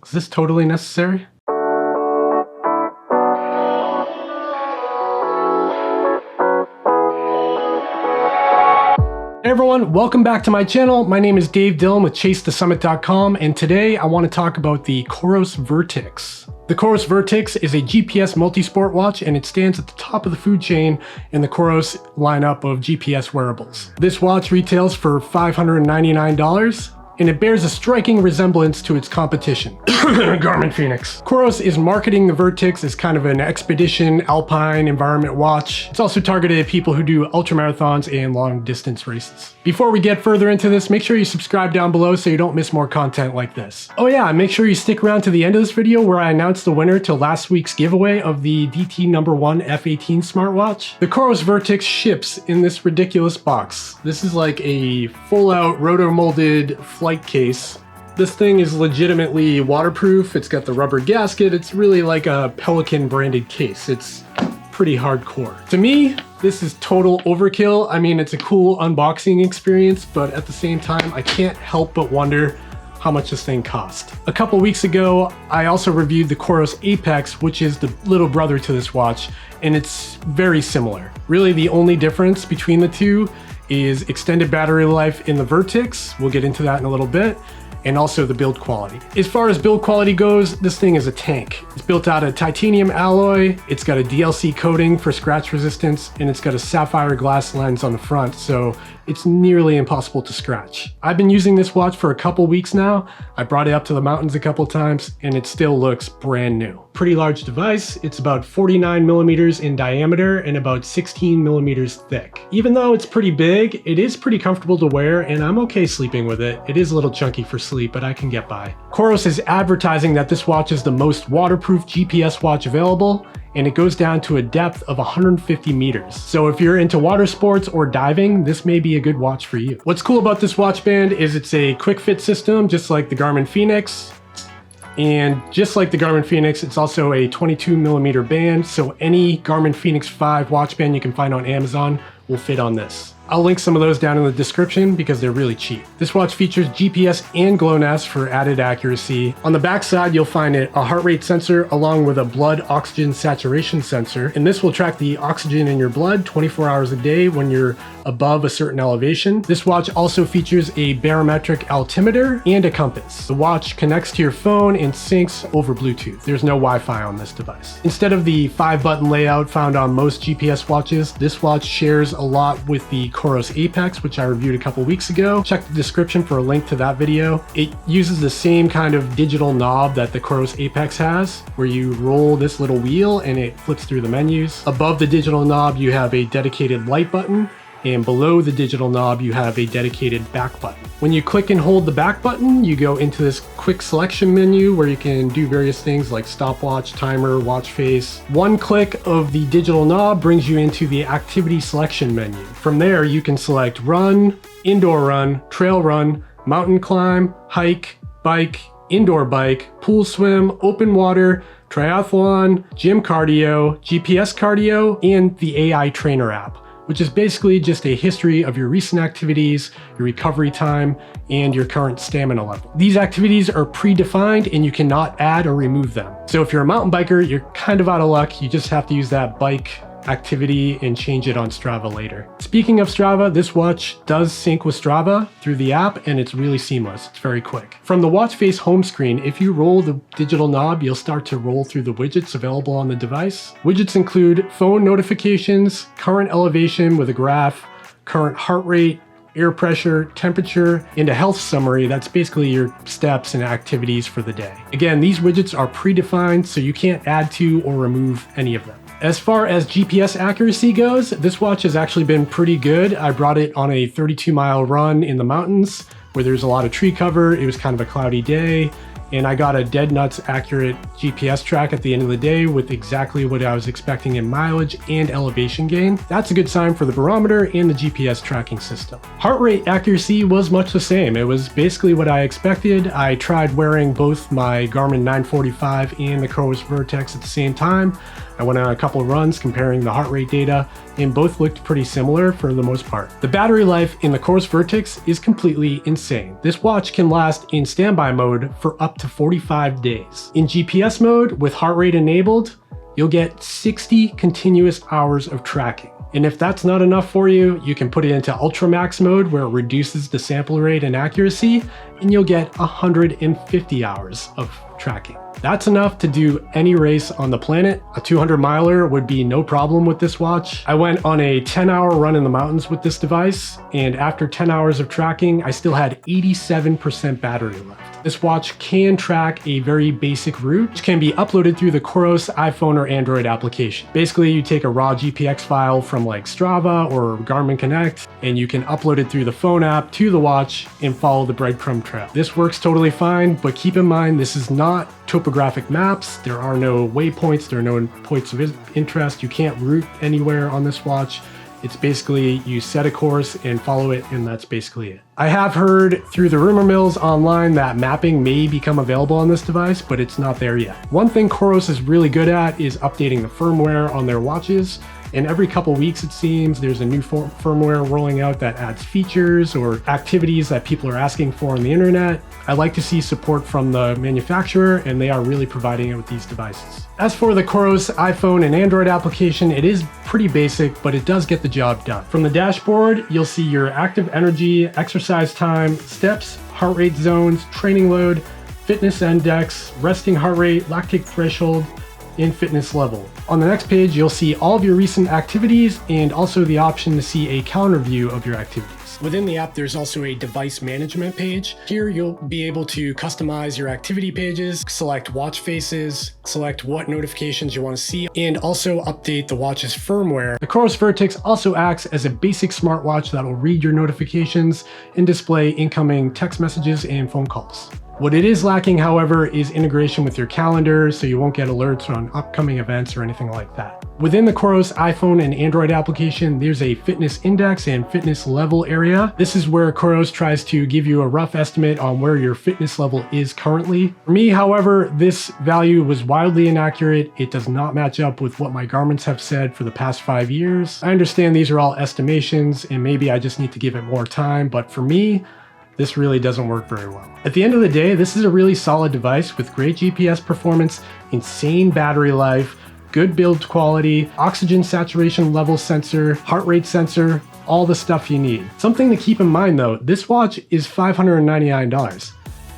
Is this totally necessary? Hey everyone, welcome back to my channel. My name is Dave Dillon with ChaseTheSummit.com, and today I want to talk about the Coros Vertix. The Coros Vertix is a GPS multi-sport watch, and it stands at the top of the food chain in the Coros lineup of GPS wearables. This watch retails for $599. and it bears a striking resemblance to its competition, Garmin Fenix. Coros is marketing the Vertix as kind of an expedition, alpine environment watch. It's also targeted at people who do ultramarathons and long distance races. Before we get further into this, make sure you subscribe down below so you don't miss more content like this. Oh yeah, make sure you stick around to the end of this video where I announced the winner to last week's giveaway of the DT #1 F18 smartwatch. The Coros Vertix ships in this ridiculous box. This is like a full-out roto-molded flight case. This thing is legitimately waterproof. It's got the rubber gasket. It's really like a Pelican branded case. It's pretty hardcore. To me, this is total overkill. I mean, it's a cool unboxing experience, but at the same time, I can't help but wonder how much this thing cost. A couple weeks ago, I also reviewed the Coros Apex, which is the little brother to this watch, and it's very similar. Really, the only difference between the two is extended battery life in the Vertix. We'll get into that in a little bit. And also the build quality. As far as build quality goes, this thing is a tank. It's built out of titanium alloy, it's got a DLC coating for scratch resistance, and it's got a sapphire glass lens on the front, so it's nearly impossible to scratch. I've been using this watch for a couple weeks now. I brought it up to the mountains a couple times, and it still looks brand new. Pretty large device. It's about 49 millimeters in diameter and about 16 millimeters thick. Even though it's pretty big, it is pretty comfortable to wear, and I'm okay sleeping with it. It is a little chunky for sleep, but I can get by. Coros is advertising that this watch is the most waterproof GPS watch available, and it goes down to a depth of 150 meters. So if you're into water sports or diving, this may be a good watch for you. What's cool about this watch band is it's a quick fit system, just like the Garmin Fenix. And just like the Garmin Fenix, it's also a 22 millimeter band, so any Garmin Fenix 5 watch band you can find on Amazon will fit on this. I'll link some of those down in the description because they're really cheap. This watch features GPS and GLONASS for added accuracy. On the back side, you'll find a heart rate sensor along with a blood oxygen saturation sensor, and this will track the oxygen in your blood 24 hours a day when you're above a certain elevation. This watch also features a barometric altimeter and a compass. The watch connects to your phone and syncs over Bluetooth. There's no Wi-Fi on this device. Instead of the 5-button layout found on most GPS watches, this watch shares a lot with the Coros Apex, which I reviewed a couple weeks ago. Check the description for a link to that video. It uses the same kind of digital knob that the Coros Apex has, where you roll this little wheel and it flips through the menus. Above the digital knob, you have a dedicated light button, and below the digital knob, you have a dedicated back button. When you click and hold the back button, you go into this quick selection menu where you can do various things like stopwatch, timer, watch face. One click of the digital knob brings you into the activity selection menu. From there, you can select run, indoor run, trail run, mountain climb, hike, bike, indoor bike, pool swim, open water, triathlon, gym cardio, GPS cardio, and the AI trainer app, which is basically just a history of your recent activities, your recovery time, and your current stamina level. These activities are predefined and you cannot add or remove them. So if you're a mountain biker, you're kind of out of luck. You just have to use that bike activity and change it on Strava later. Speaking of Strava, this watch does sync with Strava through the app, and it's really seamless. It's very quick. From the watch face home screen, if you roll the digital knob, you'll start to roll through the widgets available on the device. Widgets include phone notifications, current elevation with a graph, current heart rate, air pressure, temperature, and a health summary. That's basically your steps and activities for the day. Again, these widgets are predefined, so you can't add to or remove any of them. As far as GPS accuracy goes, this watch has actually been pretty good. I brought it on a 32-mile run in the mountains where there's a lot of tree cover. It was kind of a cloudy day, and I got a dead nuts accurate GPS track at the end of the day with exactly what I was expecting in mileage and elevation gain. That's a good sign for the barometer and the GPS tracking system. Heart rate accuracy was much the same. It was basically what I expected. I tried wearing both my Garmin 945 and the Coros Vertix at the same time. I went on a couple of runs comparing the heart rate data, and both looked pretty similar for the most part. The battery life in the Coros Vertix is completely insane. This watch can last in standby mode for up to 45 days. In GPS mode, with heart rate enabled, you'll get 60 continuous hours of tracking. And if that's not enough for you, you can put it into Ultra Max mode where it reduces the sample rate and accuracy, and you'll get 150 hours of tracking. That's enough to do any race on the planet. A 200 miler would be no problem with this watch. I went on a 10-hour run in the mountains with this device, and after 10 hours of tracking, I still had 87% battery left. This watch can track a very basic route, which can be uploaded through the Coros iPhone or Android application. Basically, you take a raw GPX file from like Strava or Garmin Connect, and you can upload it through the phone app to the watch and follow the breadcrumb trail. This works totally fine, but keep in mind, this is not topographic maps. There are no waypoints, there are no points of interest. You can't route anywhere on this watch. It's basically you set a course and follow it, and that's basically it. I have heard through the rumor mills online that mapping may become available on this device, but it's not there yet. One thing Coros is really good at is updating the firmware on their watches. And every couple weeks, it seems, there's a new firmware rolling out that adds features or activities that people are asking for on the internet. I like to see support from the manufacturer, and they are really providing it with these devices. As for the Coros iPhone and Android application, it is pretty basic, but it does get the job done. From the dashboard, you'll see your active energy, exercise time, steps, heart rate zones, training load, fitness index, resting heart rate, lactate threshold, and fitness level. On the next page, you'll see all of your recent activities and also the option to see a calendar view of your activities. Within the app, there's also a device management page. Here, you'll be able to customize your activity pages, select watch faces, select what notifications you want to see, and also update the watch's firmware. The Coros Vertix also acts as a basic smartwatch that will read your notifications and display incoming text messages and phone calls. What it is lacking, however, is integration with your calendar, so you won't get alerts on upcoming events or anything like that. Within the Coros iPhone and Android application, there's a fitness index and fitness level area. This is where Coros tries to give you a rough estimate on where your fitness level is currently. For me, however, this value was wildly inaccurate. It does not match up with what my Garmins have said for the past 5 years. I understand these are all estimations, and maybe I just need to give it more time, but for me, this really doesn't work very well. At the end of the day, this is a really solid device with great GPS performance, insane battery life, good build quality, oxygen saturation level sensor, heart rate sensor, all the stuff you need. Something to keep in mind though, this watch is $599.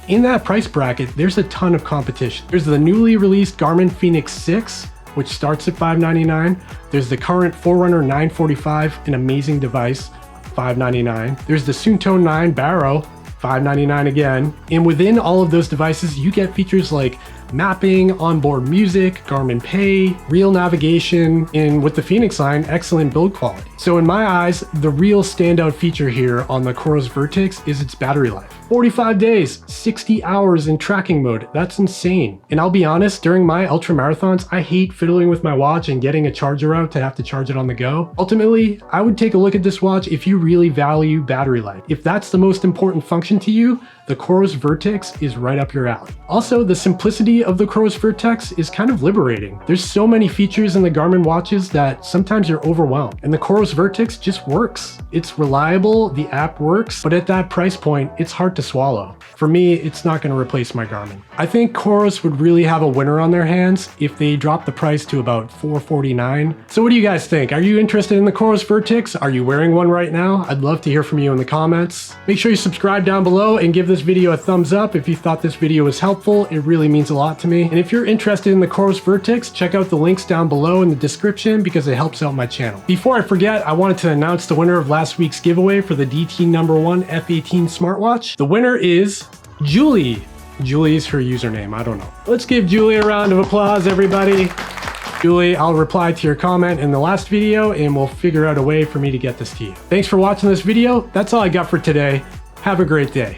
In that price bracket, there's a ton of competition. There's the newly released Garmin Fenix 6, which starts at $599. There's the current Forerunner 945, an amazing device, $599. There's the Suunto 9 Barrow, $599 again. And within all of those devices, you get features like mapping, onboard music, Garmin Pay, real navigation, and with the Fenix line, excellent build quality. So in my eyes, the real standout feature here on the Coros Vertix is its battery life. 45 days, 60 hours in tracking mode. That's insane. And I'll be honest, during my ultra marathons, I hate fiddling with my watch and getting a charger out to have to charge it on the go. Ultimately, I would take a look at this watch if you really value battery life. If that's the most important function to you, the Coros Vertix is right up your alley. Also, the simplicity of the Coros Vertix is kind of liberating. There's so many features in the Garmin watches that sometimes you're overwhelmed, and the Coros Vertix just works. It's reliable, the app works, but at that price point, it's hard to swallow. For me, it's not going to replace my Garmin. I think Coros would really have a winner on their hands if they dropped the price to about $449. So what do you guys think? Are you interested in the Coros Vertix? Are you wearing one right now? I'd love to hear from you in the comments. Make sure you subscribe down below and give this video a thumbs up if you thought this video was helpful. It really means a lot to me. And if you're interested in the Coros Vertix, check out the links down below in the description because it helps out my channel. Before I forget, I wanted to announce the winner of last week's giveaway for the DT #1 F18 smartwatch. The winner is Julie. Julie is her username, I don't know. Let's give Julie a round of applause, everybody. Julie, I'll reply to your comment in the last video and we'll figure out a way for me to get this to you. Thanks for watching this video. That's all I got for today. Have a great day.